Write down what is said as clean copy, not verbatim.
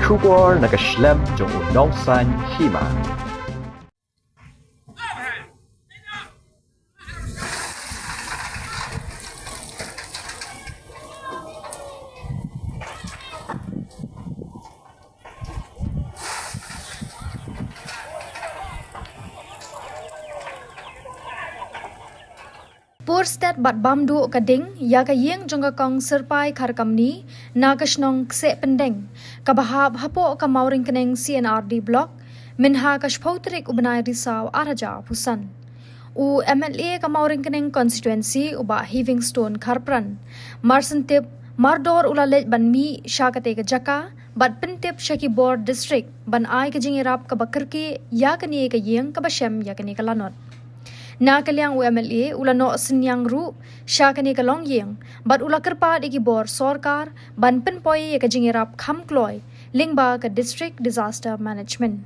Shubor nakaslem jong unongsan Hima. Porstat bat bamdu kading ya ka Ïing jong ka kong serpai khar kamni na ka Shnong Ksehpyndeng ka bahab hapo ka mauring keneng CNRD block minha ka shpotrik ubnai risau araja pusan u MLA ka mauring keneng constituency uba Livingstone kharpran marsentip mardor ulalej banmi syakate ka jaka bat pentip shaki board district ban ai ka jingirap ka bakarki ya ka ni ka Ïing ka bashem ya ka ni ka lanot na kaliang UMLA ulano senyang ru syakani kalong Ïing bat ula kerpa digi bor sorkar ban penpoi ka jingirap kham kloy lingba ka district disaster management